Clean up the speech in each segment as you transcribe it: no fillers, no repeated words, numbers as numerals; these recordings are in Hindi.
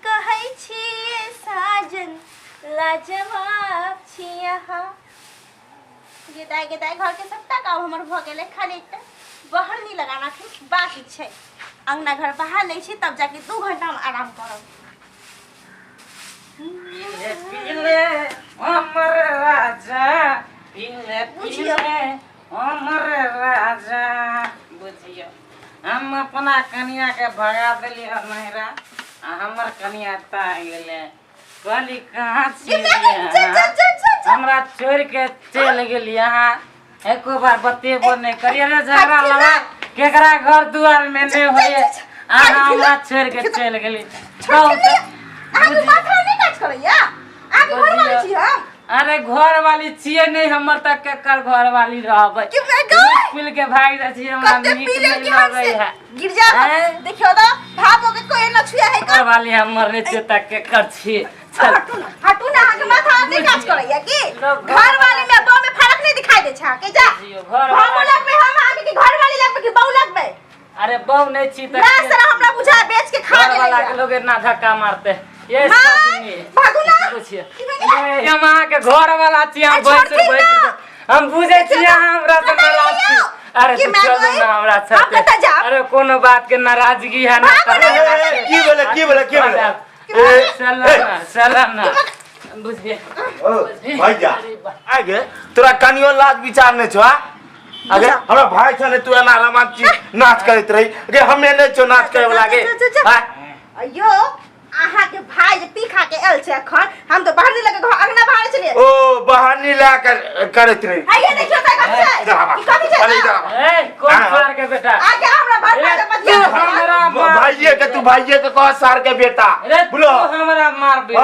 कहै छिए साजन लाजवाब छी यहाँ गेदाय गेदाय घर के सबटा काम हमर भ गेलै खाली बहर नहीं लगाना थी बाकी छै अंगना घर बहा ले छी तब जाके 2 घंटा हम आराम करब पीले हमर राजा पीले पीले हमर राजा बुझियो हम अपना कन्या के भगा देली नहिरा आ हमर कन्या ता गेले कहली कहाँ हमरा छोड़ के चल गेली यहाँ एको बार बतेबो नहीं करिए रे झगड़ा लगा केकरा घर दुआर में नहीं होए आ हमरा छोड़ के चल गेली आगे माथा नहीं काज करैया आगे घर वाली छी हम अरे घर वाली छिए नहीं हमर तक के कर घर वाली रहबै पिल के भाग जा छी हमरा नीक नहीं लगे है गिर जा देखियो तो भाबो के कोई न छुया है घर वाली हमर नीचे तक के कर छी हटू ना आगे माथा नहीं काज करैया की घर वाली में बहू में फर्क नहीं दिखाई दे छा के जा बहू लगबे हम आगे की घर वाली लगबे की बहू लगबे अरे बहू नहीं छी तक ना सर हमरा बुझा बेच के खा ले वाला के लोग ना धक्का मारते ये भागू ना पूछिए हम अहाँ के घर वाला छी हम बैठ हम बुझे छी हमरा से नाराज छी अरे चलो ना हमरा साथे अरे कोनो बात के नाराजगी है ना की बोले चलो ना बुझिए भाई जा आगे तोरा कनियो लाज विचार नहीं छो अगे हमरा भाई छने तू एना रोमांच नाच करत रही गे हमे नहीं छो नाच करे वाला गे अयो आहा के भाई जे पी खा के एल छे अखन हम तो बाहर नहीं लगे अंगना बाहर चलिए ओ बाहर नहीं ला कर करत रही आइए देखियो त कथि छै कथि छै ए कौन सार के बेटा आगे हमरा बात के बतिया हमरा भाईये के तू भाईये के कह सार के बेटा बोलो हमरा मार बे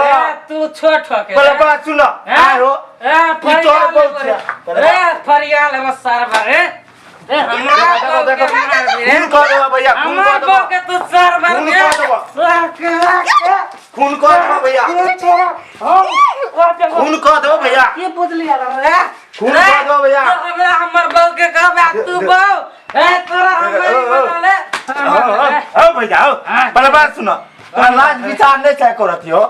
तू छोट हो के बोले बात सुनो आरो ए फरियाल हम सार बारे ए हमरा देखो खून कर दो भैया खून कर दो के तू सार बारे खून कर दो भैया खून कर दो भैया ये बुझली रे खून कर दो भैया हमरा हमर बहू के कहबे तू बहू ए तोरा हमर बनले ओ भैया बोले बात सुनो तोरा लाज विचार नहीं छै करत हो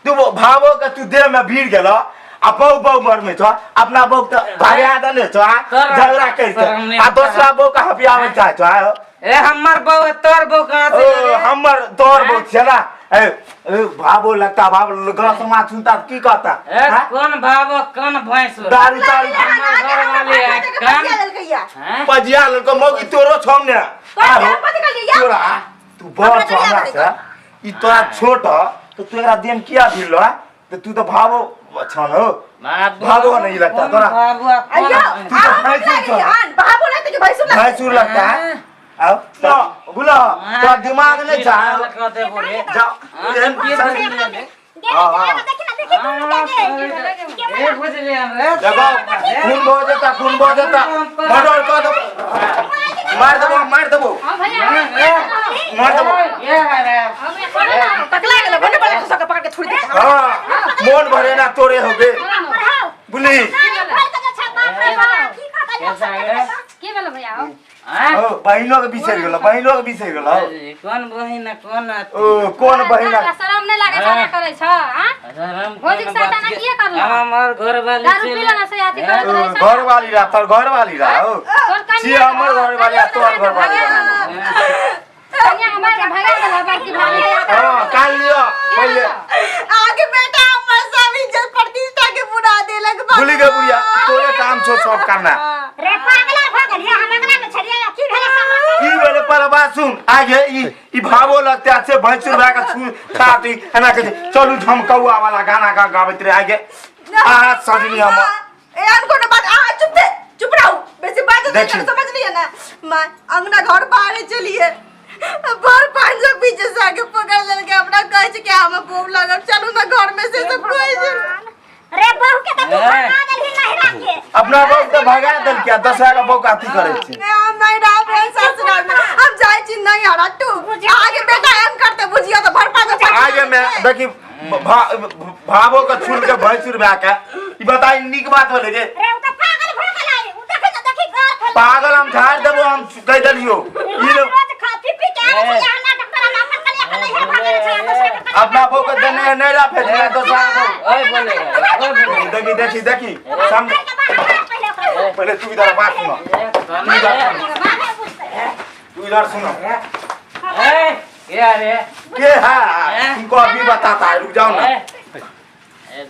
तू भावो के तू देह में भीड़ गेलो आ बहु मर में छो अपना बहु तो भागे आदन छो झगड़ा कर छो आ दूसरा बहु का हपियावे चाह छो ए हमर बहु तोर बहु कहां से हमर तोर बहु छै ना ए भावो लगता भाव गांव समाज सुनता की कहता कौन भावो कौन भैंस दारू तारू घर वाले कान पजिया लको मौगी तोरो छौ ने तोरा तू बड़ छौ हमरा से ई तोरा छोट तो तोरा देम किया भिलो तो तू तो भावो छन हो भावो नहीं लगता तोरा अयो बाबू नहीं तो भैंसुर लगता है आओ तो बोलो तो दिमाग नहीं जा जाओ खून बह जाता मर्डर कर दो मार दबो पकड़ा गेल बने बने खसा के पकड़ के छोड़ दे हां मोन भरे ना तोरे हो गए बुली के भेल भैया ओ बहिनो के बिसर गेलो कौन बहिन कौन ओ कौन बहिन शरम नहीं लागे छाना करे छ हां भोज के साथ ना किए करलो हमर घर वाली दारू पीला ना से आती करत रहे छ घर वाली रा तोर घर वाली रा ओ छी हमर घर वाली तोर घर वाली कन्या हमार के भागा देला बाकी भागी हां काल लियो पहले आगे बेटा हमर सब इज्जत प्रतिष्ठा के बुरा देलक भूली गए बुढ़िया तोरे काम छो सब करना रे पागला भ गेलिए हम अगला में छड़िया की भेले की भेले पर बात सुन आगे ई भावो लगते अच्छे भैंसुर भाई का छू खाती एना के चलू झमकौआ वाला गाना का गावत रे आगे आ सजनी हम ए अनको न बात चुप रहो बेसी बात समझ लिया ना मां अंगना घर बाहर चलिए बार पांच जो पीछे से आगे पकड़ लेके अपना कह छ के हम भूख लागल चलू ना घर में से सब कोई रे बहू के त तू भगा देलही नहीं राखे अपना बहू तो भगा देल क्या दसरा का बहू काती करे छी हम नहीं रह ससुराल में हम जाय छी नहीं हरा तू आगे बेटा हम करते बुझियो तो भर पाजो आगे मैं देखी भावो का छुल के भैंसुर में आके ई बताई निक बात बोले रे रे उ त पागल भ गेलै उ देखे त देखी घर पागल हम झाड़ देबो हम कह देलियो ई रोज खा पी के यहाँ नाटक करा ना अपन कलिया कलिया भागे छै अपना बहू के देने नहीं ला भेज तो साहब ओए बोलेगा देखी सामने पहले तू इधर बात सुनो तू इधर सुनो ए क्या रे के है तुमको अभी बताता है रुक जाओ ना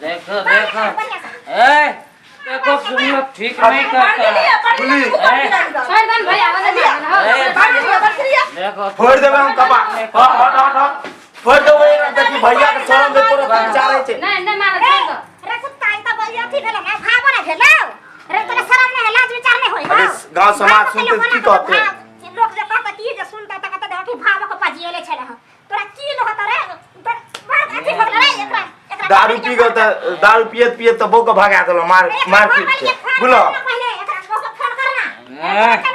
देखो देखो सुनो ठीक नहीं करता पुलिस सरदान भाई आवाज देखो फोड़ देबे हम कपा हट फोड़ देबे देखी भैया के शरम में तोरा विचार है छे नहीं मार दो रे कुत्ता ई त बलिया थी भेला ना भागो ना भेला रे तोरा शरम नहीं लाज विचार नहीं होई अरे गांव समाज सुनते की कहते लोग जे कहत की जे सुनता त कहत देखी भागो के पाजिएले छे रह तोरा की लो त रे बात अथी भगला रे एकरा दारू पी गए तो दारू पियत तो बहू को भगा देलो मार पीट के बोलो पहले एकरा को फोन करना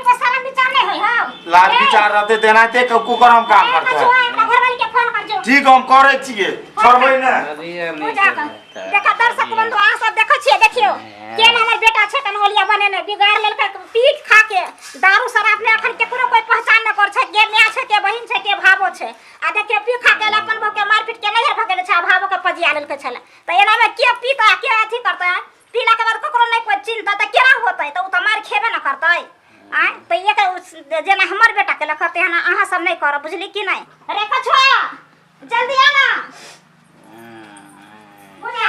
को शरम विचार नहीं होई हां लाज विचार रहते देना ते कुकर हम काम करते हैं अपना घरवाली के फोन कर जो ठीक हम करे छिए छोड़बै ना देखा दर्शक बंधु आ सब देखो छिए देखियो केन हमर बेटा छै कनहोलिया बने ने बिगाड़ लेलकै पीट खा के दारू शराब ने अखन केकरो कोई पहचान न कर छै के माय छै के बहिन छै के भावो छै आ देखियो पी खा के अपन बहू के मार पीट के नहीं भगेले छै भावो के पजिया लेलकै छले त एना में के पीता के अथी करतै पीला के बाद ककरो नहीं कोई चिंता त केना होतै त उ त मार खेबे न करतै आय त एक जेना हमर बेटा के लखते हना अहाँ सब नहीं करब बुझली कि नहीं रे कछुआ जल्दी आना बुझा